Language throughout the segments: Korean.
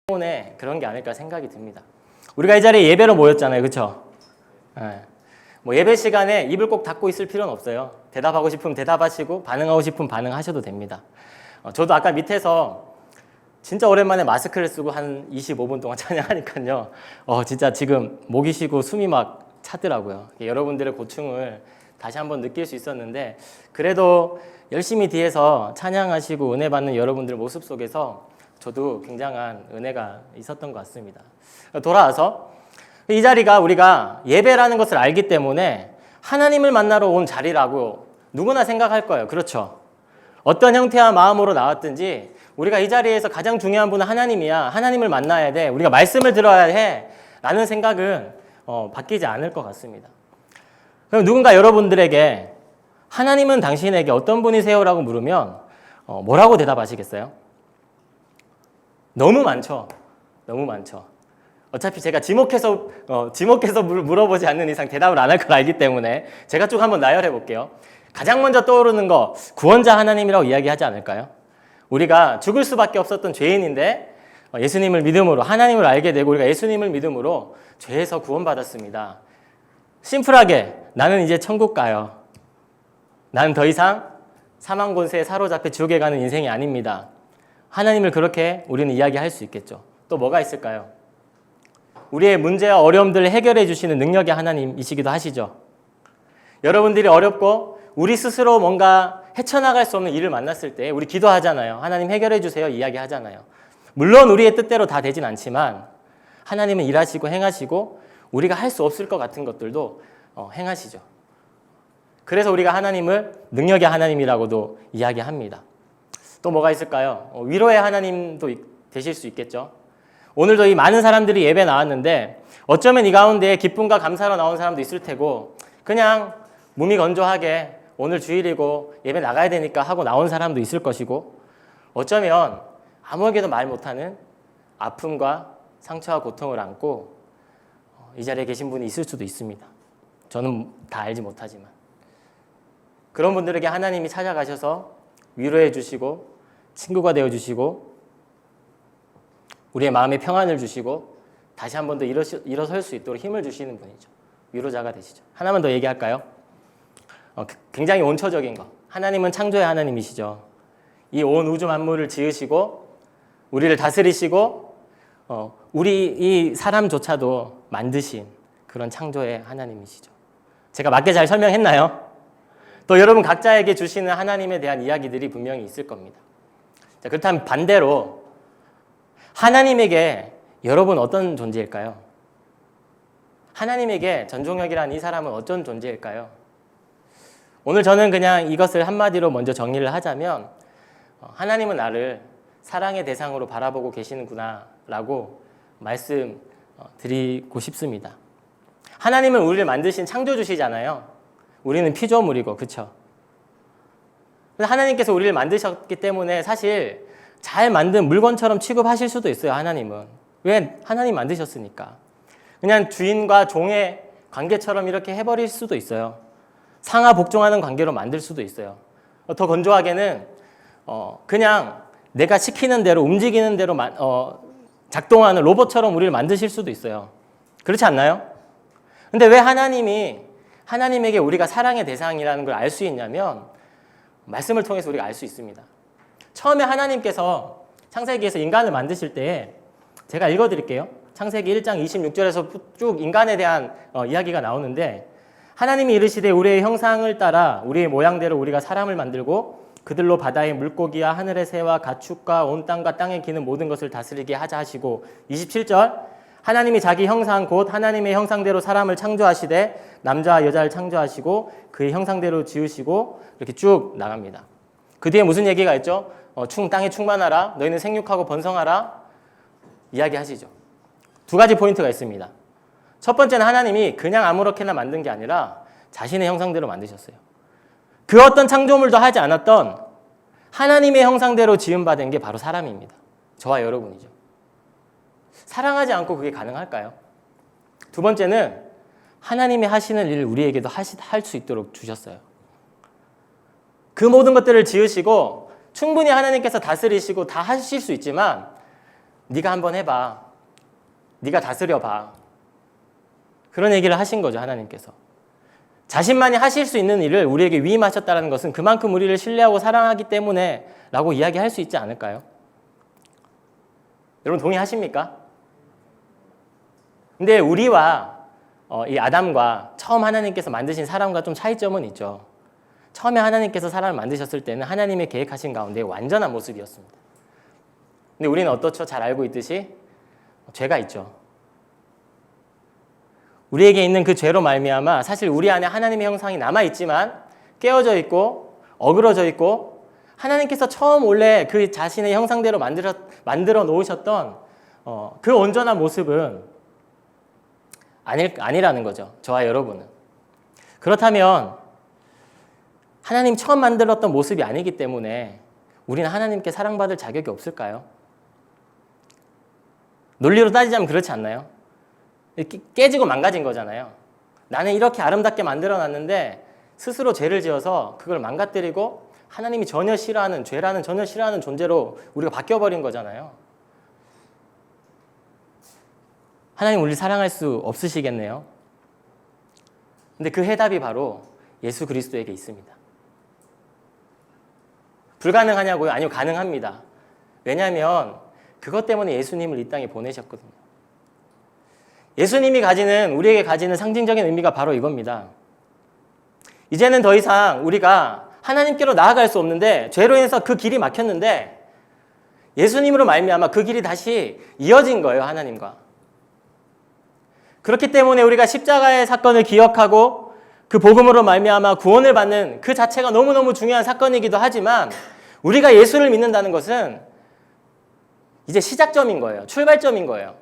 때문에 그런 게 아닐까 생각이 듭니다. 우리가 이 자리에 예배로 모였잖아요. 그렇죠? 네. 뭐 예배 시간에 입을 꼭 닫고 있을 필요는 없어요. 대답하고 싶으면 대답하시고 반응하고 싶으면 반응하셔도 됩니다. 저도 아까 밑에서 진짜 오랜만에 마스크를 쓰고 한 25분 동안 찬양하니까요. 진짜 지금 목이 쉬고 숨이 막 차더라고요. 여러분들의 고충을 다시 한번 느낄 수 있었는데 그래도 열심히 뒤에서 찬양하시고 은혜 받는 여러분들 모습 속에서 저도 굉장한 은혜가 있었던 것 같습니다. 돌아와서 이 자리가 우리가 예배라는 것을 알기 때문에 하나님을 만나러 온 자리라고 누구나 생각할 거예요. 그렇죠? 어떤 형태와 마음으로 나왔든지 우리가 이 자리에서 가장 중요한 분은 하나님이야. 하나님을 만나야 돼. 우리가 말씀을 들어야 해. 라는 생각은 바뀌지 않을 것 같습니다. 그럼 누군가 여러분들에게 하나님은 당신에게 어떤 분이세요? 라고 물으면 뭐라고 대답하시겠어요? 너무 많죠. 너무 많죠. 어차피 제가 지목해서 물어보지 않는 이상 대답을 안 할 걸 알기 때문에 제가 쭉 한번 나열해 볼게요. 가장 먼저 떠오르는 거 구원자 하나님이라고 이야기하지 않을까요? 우리가 죽을 수밖에 없었던 죄인인데 예수님을 믿음으로 하나님을 알게 되고 우리가 예수님을 믿음으로 죄에서 구원받았습니다. 심플하게 나는 이제 천국 가요. 나는 더 이상 사망 권세에 사로잡혀 지옥에 가는 인생이 아닙니다. 하나님을 그렇게 우리는 이야기할 수 있겠죠. 또 뭐가 있을까요? 우리의 문제와 어려움들을 해결해 주시는 능력의 하나님이시기도 하시죠. 여러분들이 어렵고 우리 스스로 뭔가 헤쳐나갈 수 없는 일을 만났을 때 우리 기도하잖아요. 하나님 해결해 주세요 이야기하잖아요. 물론 우리의 뜻대로 다 되진 않지만 하나님은 일하시고 행하시고 우리가 할 수 없을 것 같은 것들도 행하시죠. 그래서 우리가 하나님을 능력의 하나님이라고도 이야기합니다. 또 뭐가 있을까요? 위로의 하나님도 되실 수 있겠죠. 오늘도 이 많은 사람들이 예배 나왔는데 어쩌면 이 가운데 기쁨과 감사로 나온 사람도 있을 테고 그냥 몸이 건조하게 오늘 주일이고 예배 나가야 되니까 하고 나온 사람도 있을 것이고 어쩌면 아무에게도 말 못하는 아픔과 상처와 고통을 안고 이 자리에 계신 분이 있을 수도 있습니다. 저는 다 알지 못하지만 그런 분들에게 하나님이 찾아가셔서 위로해 주시고 친구가 되어 주시고 우리의 마음에 평안을 주시고 다시 한 번 더 일어설 수 있도록 힘을 주시는 분이죠. 위로자가 되시죠. 하나만 더 얘기할까요? 굉장히 원초적인 거. 하나님은 창조의 하나님이시죠. 이 온 우주 만물을 지으시고 우리를 다스리시고 우리 이 사람조차도 만드신 그런 창조의 하나님이시죠. 제가 맞게 잘 설명했나요? 또 여러분 각자에게 주시는 하나님에 대한 이야기들이 분명히 있을 겁니다. 자, 그렇다면 반대로 하나님에게 여러분 어떤 존재일까요? 하나님에게 전종혁이라는 이 사람은 어떤 존재일까요? 오늘 저는 그냥 이것을 한마디로 먼저 정리를 하자면 하나님은 나를 사랑의 대상으로 바라보고 계시는구나 라고 말씀드리고 싶습니다. 하나님은 우리를 만드신 창조주시잖아요. 우리는 피조물이고 그렇죠? 하나님께서 우리를 만드셨기 때문에 사실 잘 만든 물건처럼 취급하실 수도 있어요. 하나님은. 왜? 하나님 만드셨으니까. 그냥 주인과 종의 관계처럼 이렇게 해버릴 수도 있어요. 상하 복종하는 관계로 만들 수도 있어요. 더 건조하게는 그냥 내가 시키는 대로 움직이는 대로 작동하는 로봇처럼 우리를 만드실 수도 있어요. 그렇지 않나요? 근데 왜 하나님에게 우리가 사랑의 대상이라는 걸 알 수 있냐면 말씀을 통해서 우리가 알 수 있습니다. 처음에 하나님께서 창세기에서 인간을 만드실 때 제가 읽어드릴게요. 창세기 1장 26절에서 쭉 인간에 대한 이야기가 나오는데 하나님이 이르시되 우리의 형상을 따라 우리의 모양대로 우리가 사람을 만들고 그들로 바다의 물고기와 하늘의 새와 가축과 온 땅과 땅에 기는 모든 것을 다스리게 하자 하시고 27절 하나님이 자기 형상 곧 하나님의 형상대로 사람을 창조하시되 남자와 여자를 창조하시고 그의 형상대로 지으시고 이렇게 쭉 나갑니다. 그 뒤에 무슨 얘기가 있죠? 땅에 충만하라 너희는 생육하고 번성하라 이야기하시죠. 두 가지 포인트가 있습니다. 첫 번째는 하나님이 그냥 아무렇게나 만든 게 아니라 자신의 형상대로 만드셨어요. 그 어떤 창조물도 하지 않았던 하나님의 형상대로 지음받은 게 바로 사람입니다. 저와 여러분이죠. 사랑하지 않고 그게 가능할까요? 두 번째는 하나님이 하시는 일을 우리에게도 할 수 있도록 주셨어요. 그 모든 것들을 지으시고 충분히 하나님께서 다스리시고 다 하실 수 있지만 네가 한번 해봐. 네가 다스려봐. 그런 얘기를 하신 거죠, 하나님께서. 자신만이 하실 수 있는 일을 우리에게 위임하셨다는 것은 그만큼 우리를 신뢰하고 사랑하기 때문에 라고 이야기할 수 있지 않을까요? 여러분 동의하십니까? 근데 우리와 이 아담과 처음 하나님께서 만드신 사람과 좀 차이점은 있죠. 처음에 하나님께서 사람을 만드셨을 때는 하나님의 계획하신 가운데 완전한 모습이었습니다. 근데 우리는 어떻죠? 잘 알고 있듯이 죄가 있죠. 우리에게 있는 그 죄로 말미암아 사실 우리 안에 하나님의 형상이 남아있지만 깨어져 있고 어그러져 있고 하나님께서 처음 원래 그 자신의 형상대로 만들어 놓으셨던 그 온전한 모습은 아니라는 거죠. 저와 여러분은. 그렇다면 하나님 처음 만들었던 모습이 아니기 때문에 우리는 하나님께 사랑받을 자격이 없을까요? 논리로 따지자면 그렇지 않나요? 깨지고 망가진 거잖아요. 나는 이렇게 아름답게 만들어놨는데 스스로 죄를 지어서 그걸 망가뜨리고 하나님이 전혀 싫어하는 죄라는 전혀 싫어하는 존재로 우리가 바뀌어버린 거잖아요. 하나님 우리를 사랑할 수 없으시겠네요. 근데 그 해답이 바로 예수 그리스도에게 있습니다. 불가능하냐고요? 아니요, 가능합니다. 왜냐하면 그것 때문에 예수님을 이 땅에 보내셨거든요. 예수님이 우리에게 가지는 상징적인 의미가 바로 이겁니다. 이제는 더 이상 우리가 하나님께로 나아갈 수 없는데 죄로 인해서 그 길이 막혔는데 예수님으로 말미암아 그 길이 다시 이어진 거예요, 하나님과. 그렇기 때문에 우리가 십자가의 사건을 기억하고 그 복음으로 말미암아 구원을 받는 그 자체가 너무너무 중요한 사건이기도 하지만 우리가 예수를 믿는다는 것은 이제 시작점인 거예요. 출발점인 거예요.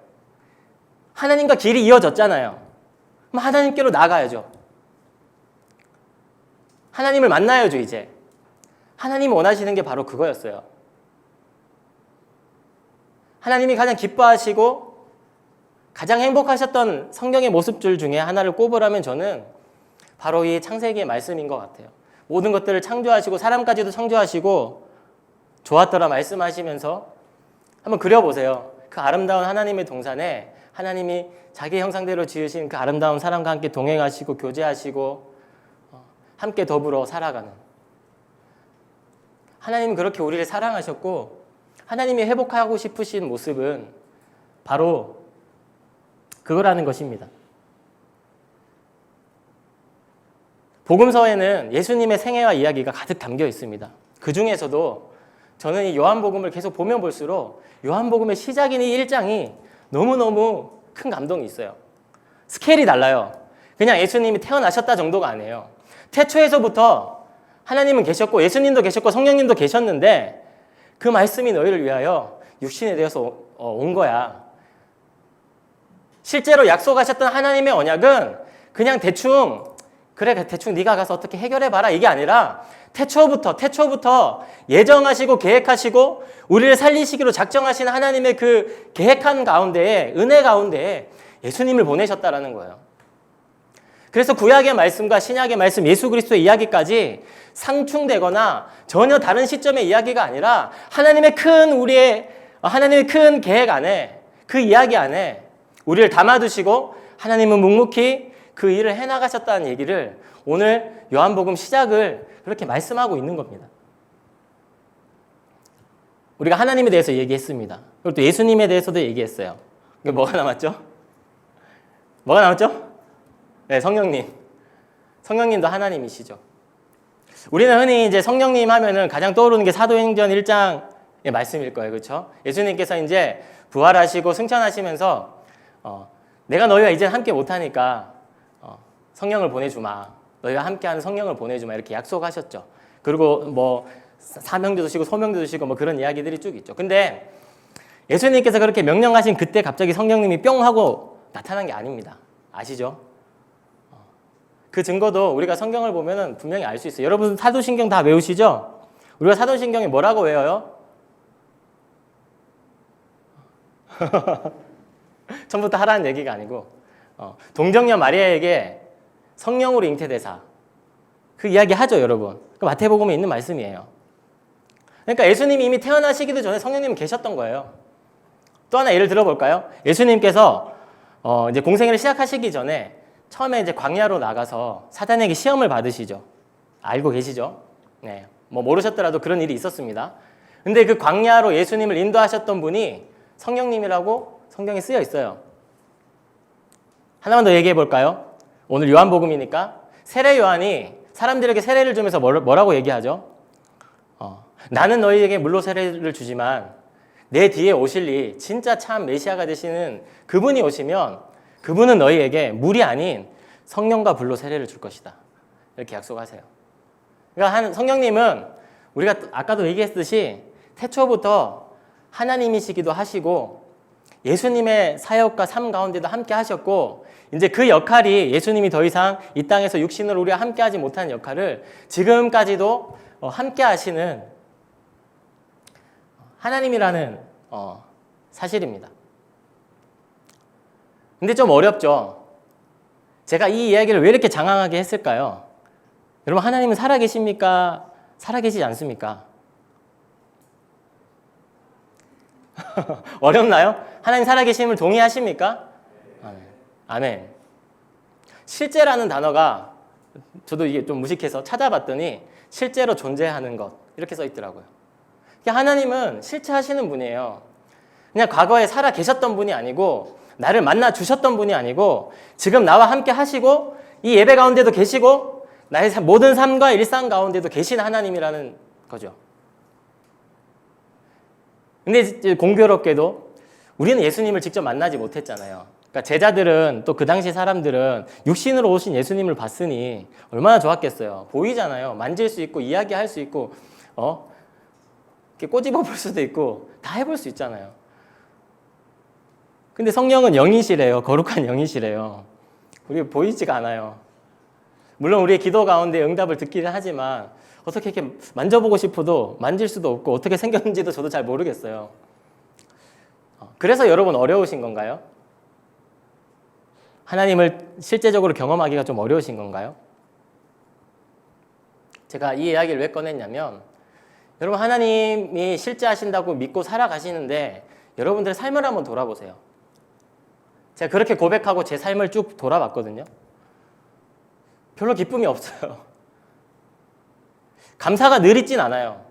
하나님과 길이 이어졌잖아요. 그럼 하나님께로 나가야죠. 하나님을 만나야죠, 이제. 하나님이 원하시는 게 바로 그거였어요. 하나님이 가장 기뻐하시고 가장 행복하셨던 성경의 모습들 중에 하나를 꼽으라면 저는 바로 이 창세기의 말씀인 것 같아요. 모든 것들을 창조하시고 사람까지도 창조하시고 좋았더라 말씀하시면서 한번 그려보세요. 그 아름다운 하나님의 동산에 하나님이 자기 형상대로 지으신 그 아름다운 사람과 함께 동행하시고 교제하시고 함께 더불어 살아가는 하나님은 그렇게 우리를 사랑하셨고 하나님이 회복하고 싶으신 모습은 바로 그거라는 것입니다. 복음서에는 예수님의 생애와 이야기가 가득 담겨 있습니다. 그 중에서도 저는 이 요한복음을 계속 보면 볼수록 요한복음의 시작인 이 1장이 너무너무 큰 감동이 있어요. 스케일이 달라요. 그냥 예수님이 태어나셨다 정도가 아니에요. 태초에서부터 하나님은 계셨고 예수님도 계셨고 성령님도 계셨는데 그 말씀이 너희를 위하여 육신에 되어서 온 거야. 실제로 약속하셨던 하나님의 언약은 그냥 대충 네가 가서 어떻게 해결해봐라 이게 아니라 태초부터 예정하시고 계획하시고 우리를 살리시기로 작정하신 하나님의 그 계획한 가운데에 은혜 가운데에 예수님을 보내셨다라는 거예요. 그래서 구약의 말씀과 신약의 말씀 예수 그리스도의 이야기까지 상충되거나 전혀 다른 시점의 이야기가 아니라 하나님의 큰 계획 안에 그 이야기 안에 우리를 담아두시고 하나님은 묵묵히 그 일을 해나가셨다는 얘기를 오늘 요한복음 시작을 그렇게 말씀하고 있는 겁니다. 우리가 하나님에 대해서 얘기했습니다. 그리고 또 예수님에 대해서도 얘기했어요. 뭐가 남았죠? 네, 성령님. 성령님도 하나님이시죠. 우리는 흔히 이제 성령님 하면은 가장 떠오르는 게 사도행전 1장의 말씀일 거예요. 그렇죠? 예수님께서 이제 부활하시고 승천하시면서 내가 너희와 이제 함께 못하니까 성령을 보내주마. 너희와 함께하는 성령을 보내주마. 이렇게 약속하셨죠. 그리고 뭐 사명도 주시고 소명도 주시고 뭐 그런 이야기들이 쭉 있죠. 근데 예수님께서 그렇게 명령하신 그때 갑자기 성령님이 뿅 하고 나타난 게 아닙니다. 아시죠? 그 증거도 우리가 성경을 보면은 분명히 알 수 있어요. 여러분 사도신경 다 외우시죠? 우리가 사도신경에 뭐라고 외워요? 처음부터 하라는 얘기가 아니고 동정녀 마리아에게 성령으로 잉태되사 그 이야기 하죠, 여러분. 그 마태복음에 있는 말씀이에요. 그러니까 예수님이 이미 태어나시기도 전에 성령님은 계셨던 거예요. 또 하나 예를 들어볼까요? 예수님께서 이제 공생애를 시작하시기 전에 처음에 이제 광야로 나가서 사단에게 시험을 받으시죠. 알고 계시죠? 네. 뭐 모르셨더라도 그런 일이 있었습니다. 근데 그 광야로 예수님을 인도하셨던 분이 성령님이라고 성경에 쓰여 있어요. 하나만 더 얘기해 볼까요? 오늘 요한복음이니까 세례 요한이 사람들에게 세례를 주면서 뭐라고 얘기하죠? 나는 너희에게 물로 세례를 주지만 내 뒤에 오실 진짜 참 메시아가 되시는 그분이 오시면 그분은 너희에게 물이 아닌 성령과 불로 세례를 줄 것이다. 이렇게 약속하세요. 그러니까 성령님은 우리가 아까도 얘기했듯이 태초부터 하나님이시기도 하시고 예수님의 사역과 삶 가운데도 함께 하셨고 이제 그 역할이 예수님이 더 이상 이 땅에서 육신으로 우리와 함께 하지 못하는 역할을 지금까지도 함께 하시는 하나님이라는 사실입니다. 근데 좀 어렵죠. 제가 이 이야기를 왜 이렇게 장황하게 했을까요? 여러분, 하나님은 살아계십니까? 살아계시지 않습니까? 어렵나요? 하나님 살아계심을 동의하십니까? 아멘. 아멘. 실제라는 단어가 저도 이게 좀 무식해서 찾아봤더니 실제로 존재하는 것 이렇게 써 있더라고요. 하나님은 실체 하시는 분이에요. 그냥 과거에 살아 계셨던 분이 아니고 나를 만나 주셨던 분이 아니고 지금 나와 함께 하시고 이 예배 가운데도 계시고 나의 모든 삶과 일상 가운데도 계신 하나님이라는 거죠. 근데 공교롭게도 우리는 예수님을 직접 만나지 못했잖아요. 그러니까 제자들은 또 그 당시 사람들은 육신으로 오신 예수님을 봤으니 얼마나 좋았겠어요. 보이잖아요. 만질 수 있고 이야기할 수 있고 이렇게 꼬집어 볼 수도 있고 다 해볼 수 있잖아요. 근데 성령은 영이시래요. 거룩한 영이시래요. 우리 보이지가 않아요. 물론 우리의 기도 가운데 응답을 듣기는 하지만 어떻게 이렇게 만져보고 싶어도 만질 수도 없고 어떻게 생겼는지도 저도 잘 모르겠어요. 그래서 여러분 어려우신 건가요? 하나님을 실제적으로 경험하기가 좀 어려우신 건가요? 제가 이 이야기를 왜 꺼냈냐면 여러분 하나님이 실제 하신다고 믿고 살아가시는데 여러분들의 삶을 한번 돌아보세요. 제가 그렇게 고백하고 제 삶을 쭉 돌아봤거든요. 별로 기쁨이 없어요. 감사가 늘 있진 않아요.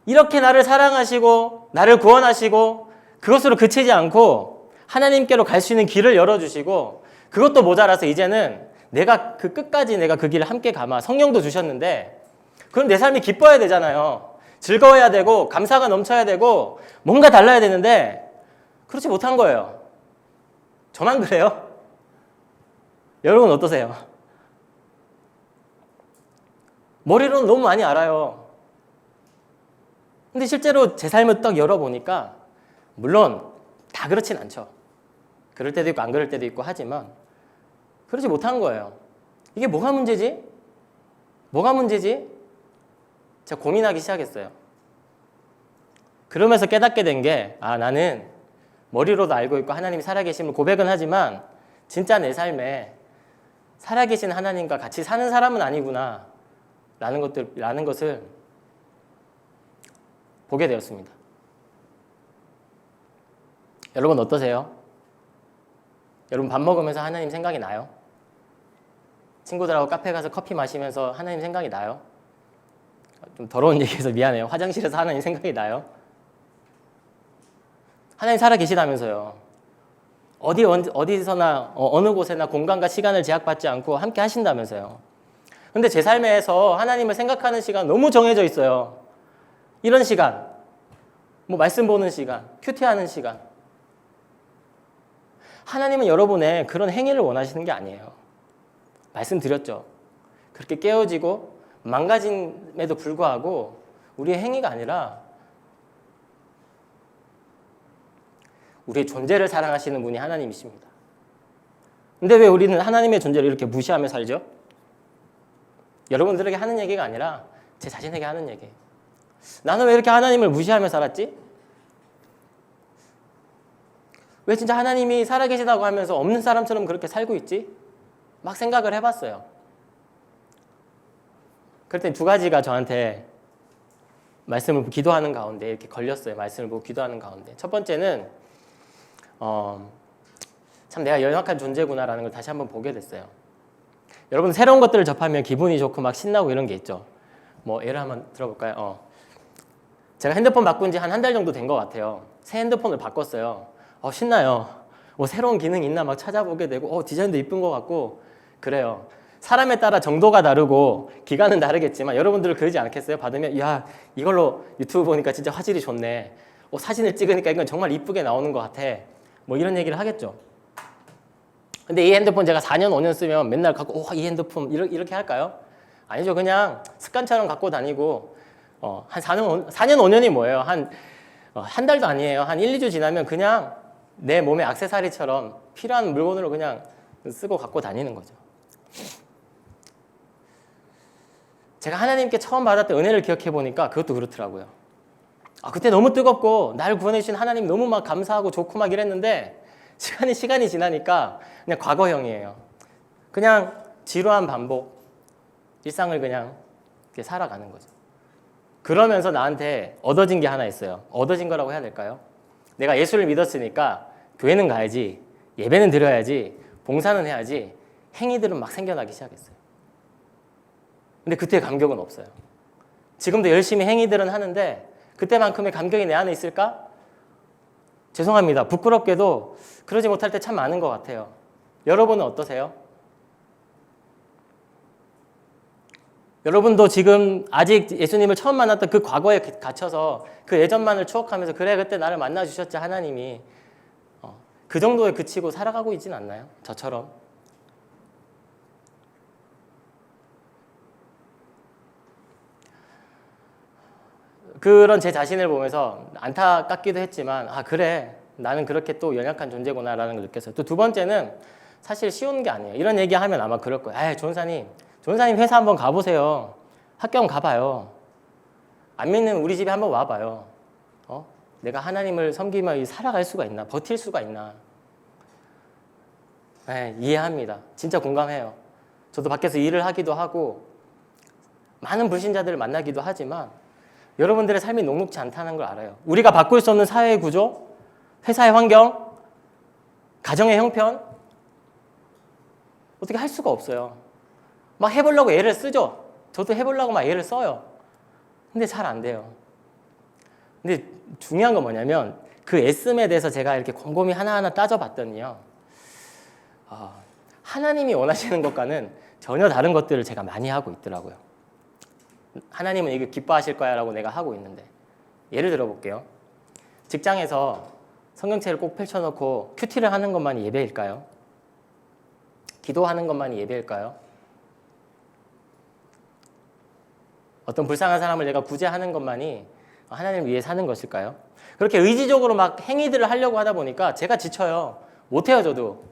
이렇게 나를 사랑하시고 나를 구원하시고 그것으로 그치지 않고 하나님께로 갈 수 있는 길을 열어주시고 그것도 모자라서 이제는 내가 그 끝까지 내가 그 길을 함께 가마 성령도 주셨는데 그럼 내 삶이 기뻐야 되잖아요. 즐거워야 되고 감사가 넘쳐야 되고 뭔가 달라야 되는데 그렇지 못한 거예요. 저만 그래요? 여러분 어떠세요? 머리로는 너무 많이 알아요. 근데 실제로 제 삶을 딱 열어보니까 물론 다 그렇진 않죠. 그럴 때도 있고 안 그럴 때도 있고 하지만 그러지 못한 거예요. 이게 뭐가 문제지? 뭐가 문제지? 제가 고민하기 시작했어요. 그러면서 깨닫게 된 게 나는 머리로도 알고 있고 하나님이 살아계심을 고백은 하지만 진짜 내 삶에 살아계신 하나님과 같이 사는 사람은 아니구나 라는 것을 보게 되었습니다. 여러분 어떠세요? 여러분 밥 먹으면서 하나님 생각이 나요? 친구들하고 카페 가서 커피 마시면서 하나님 생각이 나요? 좀 더러운 얘기해서 미안해요. 화장실에서 하나님 생각이 나요? 하나님 살아계시다면서요. 어디서나 어느 곳에나 공간과 시간을 제약받지 않고 함께 하신다면서요. 근데 제 삶에서 하나님을 생각하는 시간 너무 정해져 있어요. 이런 시간, 뭐 말씀 보는 시간, 큐티하는 시간. 하나님은 여러분의 그런 행위를 원하시는 게 아니에요. 말씀드렸죠. 그렇게 깨어지고 망가짐에도 불구하고 우리의 행위가 아니라 우리의 존재를 사랑하시는 분이 하나님이십니다. 근데 왜 우리는 하나님의 존재를 이렇게 무시하며 살죠? 여러분들에게 하는 얘기가 아니라 제 자신에게 하는 얘기예요. 나는 왜 이렇게 하나님을 무시하며 살았지? 왜 진짜 하나님이 살아계시다고 하면서 없는 사람처럼 그렇게 살고 있지? 막 생각을 해봤어요. 그랬더니 두 가지가 저한테 말씀을 기도하는 가운데 이렇게 걸렸어요. 말씀을 보고 기도하는 가운데. 첫 번째는 참 내가 연약한 존재구나라는 걸 다시 한번 보게 됐어요. 여러분 새로운 것들을 접하면 기분이 좋고 막 신나고 이런 게 있죠. 뭐 예를 한번 들어볼까요? 제가 핸드폰 바꾼 지 한 달 정도 된 것 같아요. 새 핸드폰을 바꿨어요. 신나요. 새로운 기능이 있나 막 찾아보게 되고 디자인도 이쁜 것 같고 그래요. 사람에 따라 정도가 다르고 기간은 다르겠지만 여러분들은 그러지 않겠어요? 받으면 야 이걸로 유튜브 보니까 진짜 화질이 좋네. 사진을 찍으니까 이건 정말 이쁘게 나오는 것 같아. 뭐 이런 얘기를 하겠죠. 근데 이 핸드폰 제가 4년 5년 쓰면 맨날 갖고 이 핸드폰 이렇게 할까요? 아니죠. 그냥 습관처럼 갖고 다니고 한 4년 5년이 뭐예요? 한 달도 아니에요. 한 1, 2주 지나면 그냥 내 몸의 액세서리처럼 필요한 물건으로 그냥 쓰고 갖고 다니는 거죠. 제가 하나님께 처음 받았던 은혜를 기억해 보니까 그것도 그렇더라고요. 그때 너무 뜨겁고 날 구원해 주신 하나님 너무 막 감사하고 좋고 막 이랬는데 시간이 지나니까 그냥 과거형이에요. 그냥 지루한 반복, 일상을 그냥 이렇게 살아가는 거죠. 그러면서 나한테 얻어진 게 하나 있어요. 얻어진 거라고 해야 될까요? 내가 예수를 믿었으니까 교회는 가야지, 예배는 드려야지, 봉사는 해야지 행위들은 막 생겨나기 시작했어요. 근데 그때 감격은 없어요. 지금도 열심히 행위들은 하는데 그때만큼의 감격이 내 안에 있을까? 죄송합니다. 부끄럽게도 그러지 못할 때 참 많은 것 같아요. 여러분은 어떠세요? 여러분도 지금 아직 예수님을 처음 만났던 그 과거에 갇혀서 그 예전만을 추억하면서 그래 그때 나를 만나주셨지 하나님이 그 정도에 그치고 살아가고 있진 않나요? 저처럼. 그런 제 자신을 보면서 안타깝기도 했지만 그래 나는 그렇게 또 연약한 존재구나라는 걸 느꼈어요. 또 두 번째는 사실 쉬운 게 아니에요. 이런 얘기하면 아마 그럴 거예요. 전사님 회사 한번 가보세요. 학교 한번 가봐요. 안 믿는 우리 집에 한번 와봐요. 내가 하나님을 섬기며 살아갈 수가 있나? 버틸 수가 있나? 이해합니다. 진짜 공감해요. 저도 밖에서 일을 하기도 하고 많은 불신자들을 만나기도 하지만 여러분들의 삶이 녹록지 않다는 걸 알아요. 우리가 바꿀 수 없는 사회의 구조, 회사의 환경, 가정의 형편 어떻게 할 수가 없어요. 막 해보려고 애를 쓰죠. 저도 해보려고 막 애를 써요. 근데 잘 안 돼요. 근데 중요한 건 뭐냐면 그 애씀에 대해서 제가 이렇게 곰곰이 하나하나 따져봤더니요. 하나님이 원하시는 것과는 전혀 다른 것들을 제가 많이 하고 있더라고요. 하나님은 이거 기뻐하실 거야 라고 내가 하고 있는데 예를 들어볼게요. 직장에서 성경책을 꼭 펼쳐놓고 큐티를 하는 것만이 예배일까요? 기도하는 것만이 예배일까요? 어떤 불쌍한 사람을 내가 구제하는 것만이 하나님을 위해 사는 것일까요? 그렇게 의지적으로 막 행위들을 하려고 하다 보니까 제가 지쳐요. 못해요 저도.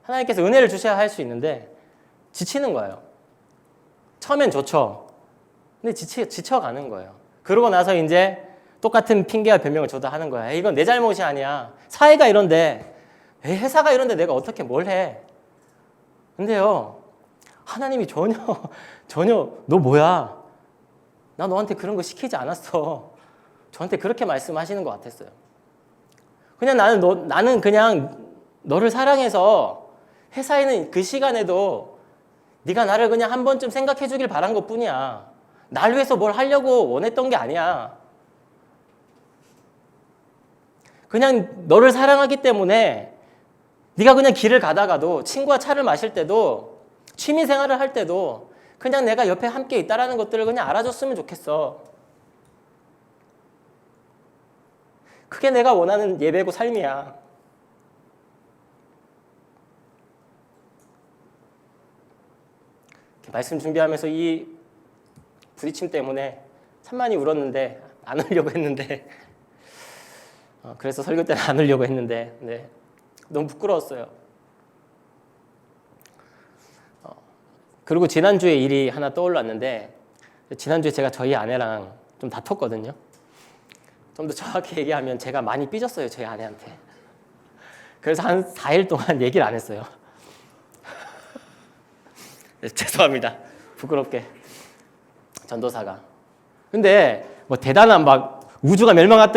하나님께서 은혜를 주셔야 할 수 있는데 지치는 거예요. 처음엔 좋죠. 근데 지쳐가는 거예요. 그러고 나서 이제 똑같은 핑계와 변명을 저도 하는 거야. 이건 내 잘못이 아니야. 사회가 이런데, 회사가 이런데 내가 어떻게 뭘 해. 근데요, 하나님이 전혀 너 뭐야? 나 너한테 그런 거 시키지 않았어. 저한테 그렇게 말씀하시는 것 같았어요. 그냥 나는 그냥 너를 사랑해서 회사에 있는 그 시간에도 네가 나를 그냥 한 번쯤 생각해 주길 바란 것 뿐이야. 날 위해서 뭘 하려고 원했던 게 아니야. 그냥 너를 사랑하기 때문에 네가 그냥 길을 가다가도 친구와 차를 마실 때도 취미 생활을 할 때도 그냥 내가 옆에 함께 있다라는 것들을 그냥 알아줬으면 좋겠어. 그게 내가 원하는 예배고 삶이야. 말씀 준비하면서 이 부딪힘 때문에 참 많이 울었는데 안 울려고 했는데 그래서 설교 때는 안 울려고 했는데 너무 부끄러웠어요. 그리고 지난주에 일이 하나 떠올랐는데 지난주에 제가 저희 아내랑 좀 다퉜거든요. 좀 더 정확히 얘기하면 제가 많이 삐졌어요. 저희 아내한테. 그래서 한 4일 동안 얘기를 안 했어요. 죄송합니다. 부끄럽게. 전도사가. 근데 뭐 대단한 막 우주가 멸망할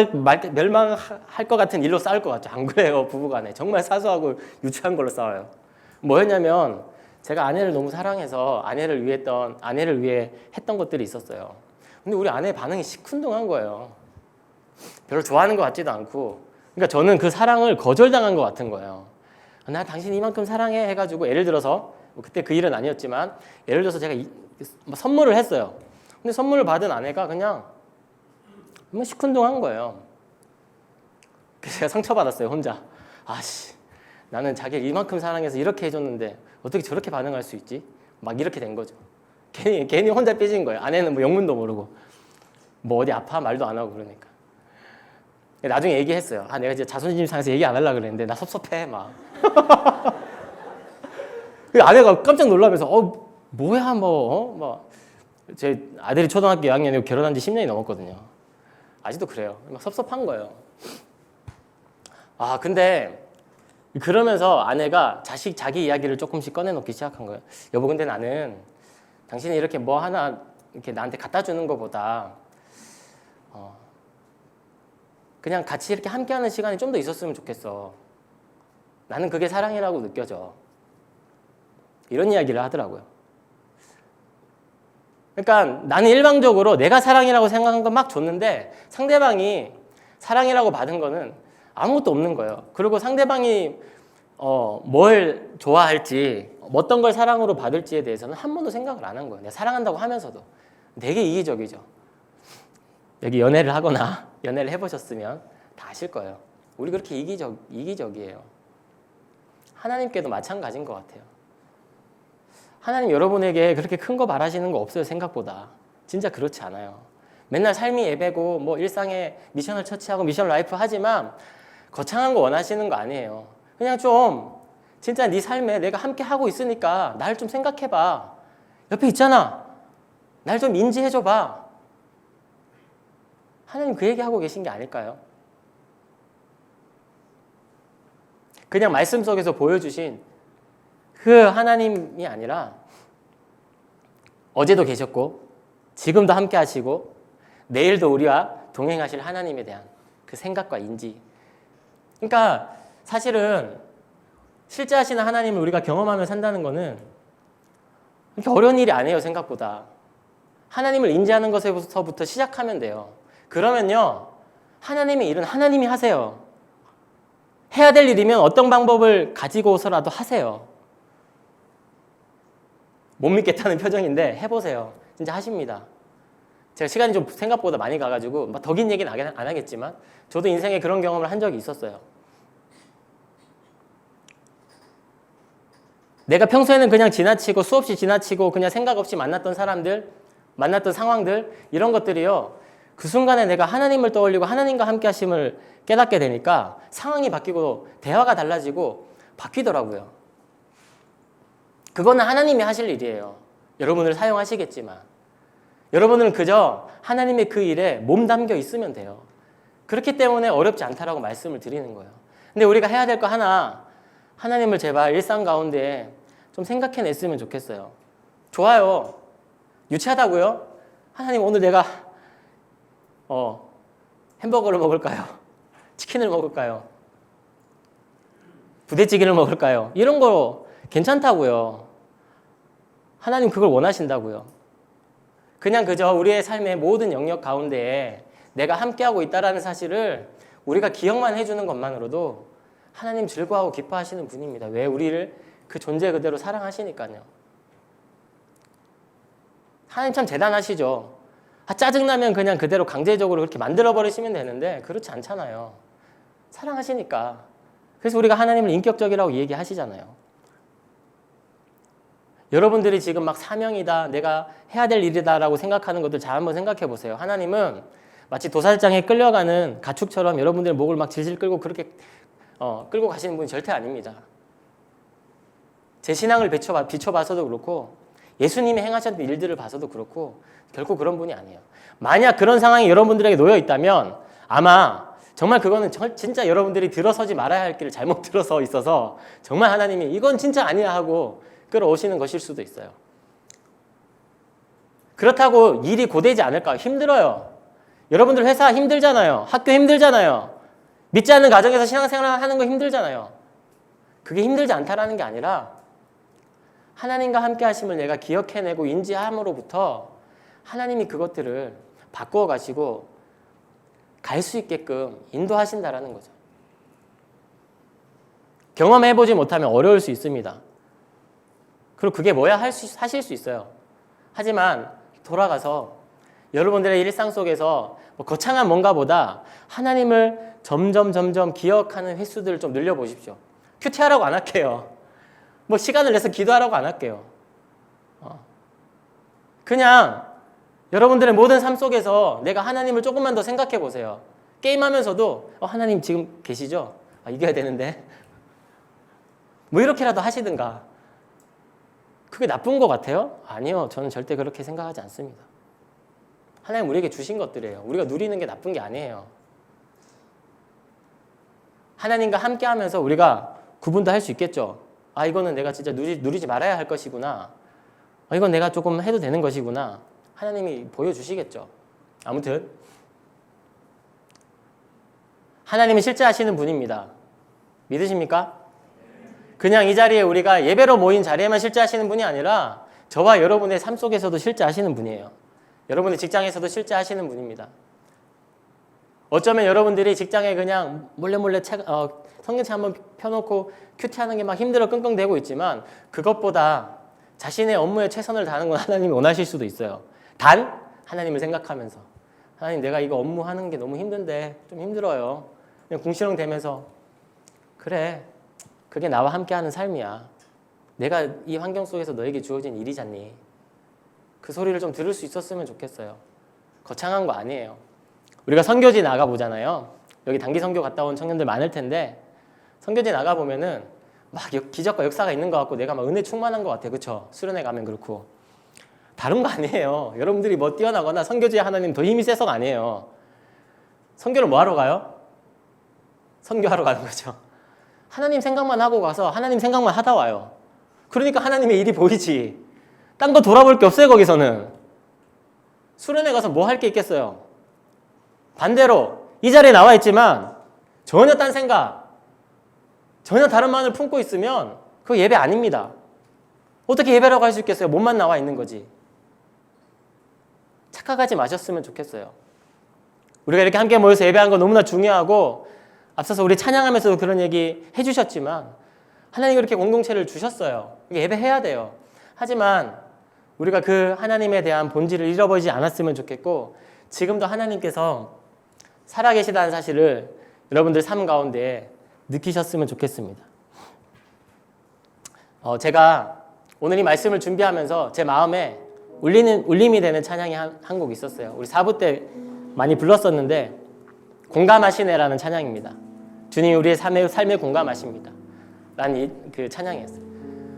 것 같은 일로 싸울 것 같죠. 안 그래요, 부부간에. 정말 사소하고 유치한 걸로 싸워요. 뭐였냐면 제가 아내를 너무 사랑해서 아내를 위해 했던 것들이 있었어요. 근데 우리 아내의 반응이 시큰둥한 거예요. 별로 좋아하는 것 같지도 않고. 그러니까 저는 그 사랑을 거절당한 것 같은 거예요. 나 당신 이만큼 사랑해 해가지고 예를 들어서 그때 그 일은 아니었지만 예를 들어서 제가 선물을 했어요. 근데 선물을 받은 아내가 그냥 시큰둥한 거예요. 그래서 제가 상처받았어요, 혼자. 아씨, 나는 자기를 이만큼 사랑해서 이렇게 해줬는데 어떻게 저렇게 반응할 수 있지? 막 이렇게 된 거죠. 괜히 혼자 삐진 거예요. 아내는 뭐 영문도 모르고 뭐 어디 아파 말도 안 하고 그러니까. 나중에 얘기했어요. 내가 이제 자존심 상해서 얘기 안 하려고 그랬는데 나 섭섭해 막. 아내가 깜짝 놀라면서 뭐야 제 아들이 초등학교 2학년이고 결혼한 지 10년이 넘었거든요. 아직도 그래요. 막 섭섭한 거예요. 근데 그러면서 아내가 자기 이야기를 조금씩 꺼내놓기 시작한 거예요. 여보, 근데 나는 당신이 이렇게 뭐 하나 이렇게 나한테 갖다 주는 것보다 그냥 같이 이렇게 함께하는 시간이 좀 더 있었으면 좋겠어. 나는 그게 사랑이라고 느껴져. 이런 이야기를 하더라고요. 그러니까 나는 일방적으로 내가 사랑이라고 생각한 건 막 줬는데 상대방이 사랑이라고 받은 거는 아무것도 없는 거예요. 그리고 상대방이 뭘 좋아할지 어떤 걸 사랑으로 받을지에 대해서는 한 번도 생각을 안 한 거예요. 내가 사랑한다고 하면서도 되게 이기적이죠. 여기 연애를 하거나 연애를 해보셨으면 다 아실 거예요. 우리 그렇게 이기적이에요. 하나님께도 마찬가지인 것 같아요. 하나님 여러분에게 그렇게 큰 거 바라시는 거 없어요, 생각보다. 진짜 그렇지 않아요. 맨날 삶이 예배고 뭐 일상에 미션을 처치하고 미션 라이프 하지만 거창한 거 원하시는 거 아니에요. 그냥 좀 진짜 네 삶에 내가 함께 하고 있으니까 날 좀 생각해봐. 옆에 있잖아. 날 좀 인지해줘봐. 하나님 그 얘기하고 계신 게 아닐까요? 그냥 말씀 속에서 보여주신 그 하나님이 아니라 어제도 계셨고 지금도 함께 하시고 내일도 우리와 동행하실 하나님에 대한 그 생각과 인지. 그러니까 사실은 실제 하시는 하나님을 우리가 경험하며 산다는 거는 그렇게 어려운 일이 아니에요, 생각보다. 하나님을 인지하는 것에서부터 시작하면 돼요. 그러면요, 하나님의 일은 하나님이 하세요. 해야 될 일이면 어떤 방법을 가지고서라도 하세요. 못 믿겠다는 표정인데 해보세요. 진짜 하십니다. 제가 시간이 좀 생각보다 많이 가가지고 더 긴 얘기는 안 하겠지만 저도 인생에 그런 경험을 한 적이 있었어요. 내가 평소에는 그냥 지나치고 수없이 지나치고 그냥 생각 없이 만났던 사람들, 만났던 상황들, 이런 것들이요, 그 순간에 내가 하나님을 떠올리고 하나님과 함께 하심을 깨닫게 되니까 상황이 바뀌고 대화가 달라지고 바뀌더라고요. 그거는 하나님이 하실 일이에요. 여러분을 사용하시겠지만 여러분은 그저 하나님의 그 일에 몸담겨 있으면 돼요. 그렇기 때문에 어렵지 않다라고 말씀을 드리는 거예요. 근데 우리가 해야 될 거 하나, 하나님을 제발 일상 가운데 좀 생각해냈으면 좋겠어요. 좋아요. 유치하다고요? 하나님, 오늘 내가 햄버거를 먹을까요? 치킨을 먹을까요? 부대찌개를 먹을까요? 이런 거 괜찮다고요. 하나님 그걸 원하신다고요. 그냥 그저 우리의 삶의 모든 영역 가운데에 내가 함께하고 있다는 사실을 우리가 기억만 해주는 것만으로도 하나님 즐거워하고 기뻐하시는 분입니다. 왜? 우리를 그 존재 그대로 사랑하시니까요. 하나님 참 대단하시죠. 짜증나면 그냥 그대로 강제적으로 그렇게 만들어버리시면 되는데 그렇지 않잖아요. 사랑하시니까. 그래서 우리가 하나님을 인격적이라고 얘기하시잖아요. 여러분들이 지금 막 사명이다, 내가 해야 될 일이다라고 생각하는 것들 잘 한번 생각해 보세요. 하나님은 마치 도살장에 끌려가는 가축처럼 여러분들의 목을 막 질질 끌고 그렇게 끌고 가시는 분이 절대 아닙니다. 제 신앙을 비춰봐서도 그렇고 예수님이 행하셨던 일들을 봐서도 그렇고 결코 그런 분이 아니에요. 만약 그런 상황이 여러분들에게 놓여 있다면 아마 정말 그거는 진짜 여러분들이 들어서지 말아야 할 길을 잘못 들어서 있어서 정말 하나님이 이건 진짜 아니야 하고 끌어오시는 것일 수도 있어요. 그렇다고 일이 고되지 않을까? 힘들어요. 여러분들 회사 힘들잖아요. 학교 힘들잖아요. 믿지 않는 가정에서 신앙생활 하는 거 힘들잖아요. 그게 힘들지 않다라는 게 아니라 하나님과 함께 하심을 내가 기억해내고 인지함으로부터 하나님이 그것들을 바꾸어 가시고 갈 수 있게끔 인도하신다라는 거죠. 경험해보지 못하면 어려울 수 있습니다. 그리고 그게 뭐야 하실 수 있어요. 하지만 돌아가서 여러분들의 일상 속에서 뭐 거창한 뭔가보다 하나님을 점점 기억하는 횟수들을 좀 늘려보십시오. 큐티하라고 안 할게요. 뭐 시간을 내서 기도하라고 안 할게요. 그냥 여러분들의 모든 삶 속에서 내가 하나님을 조금만 더 생각해 보세요. 게임하면서도 하나님 지금 계시죠? 이겨야 되는데 뭐 이렇게라도 하시든가. 그게 나쁜 것 같아요? 아니요. 저는 절대 그렇게 생각하지 않습니다. 하나님 우리에게 주신 것들이에요. 우리가 누리는 게 나쁜 게 아니에요. 하나님과 함께 하면서 우리가 구분도 할 수 있겠죠. 이거는 내가 진짜 누리지 말아야 할 것이구나. 이건 내가 조금 해도 되는 것이구나. 하나님이 보여주시겠죠. 아무튼 하나님은 실제 하시는 분입니다. 믿으십니까? 그냥 이 자리에 우리가 예배로 모인 자리에만 실제 하시는 분이 아니라 저와 여러분의 삶 속에서도 실제 하시는 분이에요. 여러분의 직장에서도 실제 하시는 분입니다. 어쩌면 여러분들이 직장에 그냥 몰래 성경책 한번 펴놓고 큐티하는 게 막 힘들어 끙끙대고 있지만 그것보다 자신의 업무에 최선을 다하는 건 하나님이 원하실 수도 있어요. 단 하나님을 생각하면서 하나님 내가 이거 업무하는 게 너무 힘든데 좀 힘들어요. 그냥 궁시렁대면서 그래 그게 나와 함께하는 삶이야. 내가 이 환경 속에서 너에게 주어진 일이잖니. 그 소리를 좀 들을 수 있었으면 좋겠어요. 거창한 거 아니에요. 우리가 선교지 나가보잖아요. 여기 단기 선교 갔다 온 청년들 많을 텐데 선교지 나가보면은 막 기적과 역사가 있는 것 같고 내가 막 은혜 충만한 것 같아요. 그렇죠? 수련회 가면 그렇고. 다른 거 아니에요. 여러분들이 뭐 뛰어나거나 선교지에 하나님 더 힘이 세서가 아니에요. 선교를 뭐 하러 가요? 선교하러 가는 거죠. 하나님 생각만 하고 가서 하나님 생각만 하다 와요. 그러니까 하나님의 일이 보이지. 딴 거 돌아볼 게 없어요. 거기서는. 수련회 가서 뭐 할 게 있겠어요. 반대로 이 자리에 나와 있지만 전혀 딴 생각, 전혀 다른 마음을 품고 있으면 그거 예배 아닙니다. 어떻게 예배라고 할 수 있겠어요? 몸만 나와 있는 거지. 착각하지 마셨으면 좋겠어요. 우리가 이렇게 함께 모여서 예배하는 거 너무나 중요하고 앞서서 우리 찬양하면서도 그런 얘기 해주셨지만 하나님이 그렇게 공동체를 주셨어요. 예배해야 돼요. 하지만 우리가 그 하나님에 대한 본질을 잃어버리지 않았으면 좋겠고 지금도 하나님께서 살아계시다는 사실을 여러분들 삶 가운데 느끼셨으면 좋겠습니다. 제가 오늘 이 말씀을 준비하면서 제 마음에 울림이 되는 찬양이 한 곡 있었어요. 우리 4부 때 많이 불렀었는데 공감하시네라는 찬양입니다. 주님 우리의 삶에 공감하십니다. 라는 그 찬양이었어요.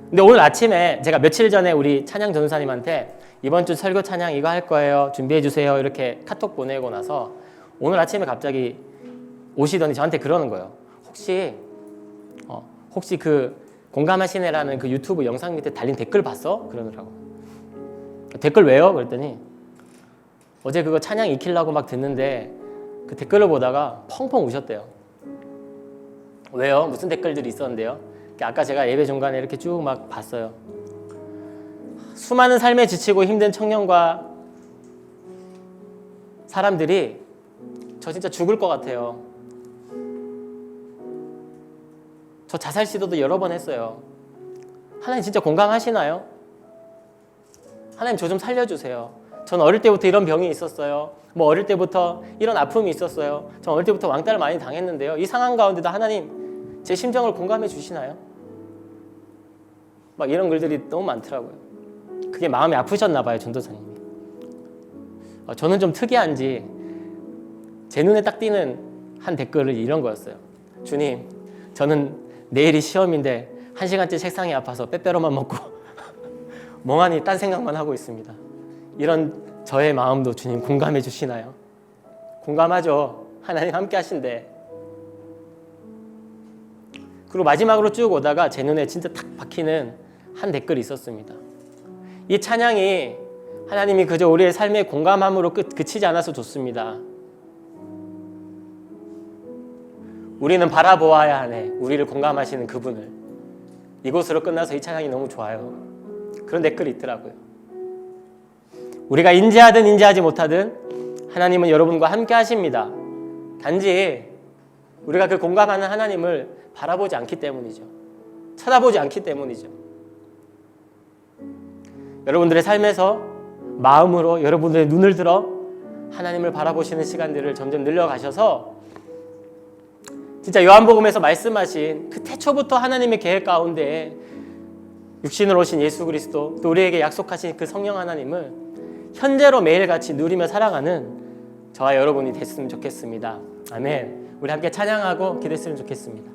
근데 오늘 아침에 제가 며칠 전에 우리 찬양 전도사님한테 이번 주 설교 찬양 이거 할 거예요. 준비해 주세요. 이렇게 카톡 보내고 나서 오늘 아침에 갑자기 오시더니 저한테 그러는 거예요. 혹시 그 공감하시네라는 그 유튜브 영상 밑에 달린 댓글 봤어? 그러더라고. 댓글 왜요? 그랬더니 어제 그거 찬양 익히려고 막 듣는데 그 댓글을 보다가 펑펑 우셨대요. 왜요? 무슨 댓글들이 있었는데요? 아까 제가 예배 중간에 이렇게 쭉 막 봤어요. 수많은 삶에 지치고 힘든 청년과 사람들이 저 진짜 죽을 것 같아요. 저 자살 시도도 여러 번 했어요. 하나님 진짜 공감하시나요? 하나님 저 좀 살려주세요. 전 어릴 때부터 이런 병이 있었어요. 뭐 어릴 때부터 이런 아픔이 있었어요. 전 어릴 때부터 왕따를 많이 당했는데요. 이 상황 가운데도 하나님 제 심정을 공감해 주시나요? 막 이런 글들이 너무 많더라고요. 그게 마음이 아프셨나 봐요. 전도사님이. 저는 좀 특이한지 제 눈에 딱 띄는 한 댓글이 이런 거였어요. 주님, 저는 내일이 시험인데 1시간째 책상에 아파서 빼빼로만 먹고 멍하니 딴 생각만 하고 있습니다. 이런 저의 마음도 주님 공감해 주시나요? 공감하죠. 하나님 함께 하신대. 그리고 마지막으로 쭉 오다가 제 눈에 진짜 탁 박히는 한 댓글이 있었습니다. 이 찬양이 하나님이 그저 우리의 삶의 공감함으로 그치지 않아서 좋습니다. 우리는 바라보아야 하네. 우리를 공감하시는 그분을. 이곳으로 끝나서 이 찬양이 너무 좋아요. 그런 댓글이 있더라고요. 우리가 인지하든 인지하지 못하든 하나님은 여러분과 함께 하십니다. 단지 우리가 그 공감하는 하나님을 바라보지 않기 때문이죠. 쳐다보지 않기 때문이죠. 여러분들의 삶에서 마음으로 여러분들의 눈을 들어 하나님을 바라보시는 시간들을 점점 늘려가셔서 진짜 요한복음에서 말씀하신 그 태초부터 하나님의 계획 가운데 육신으로 오신 예수 그리스도, 또 우리에게 약속하신 그 성령 하나님을 현재로 매일같이 누리며 살아가는 저와 여러분이 됐으면 좋겠습니다. 아멘. 우리 함께 찬양하고 기도했으면 좋겠습니다.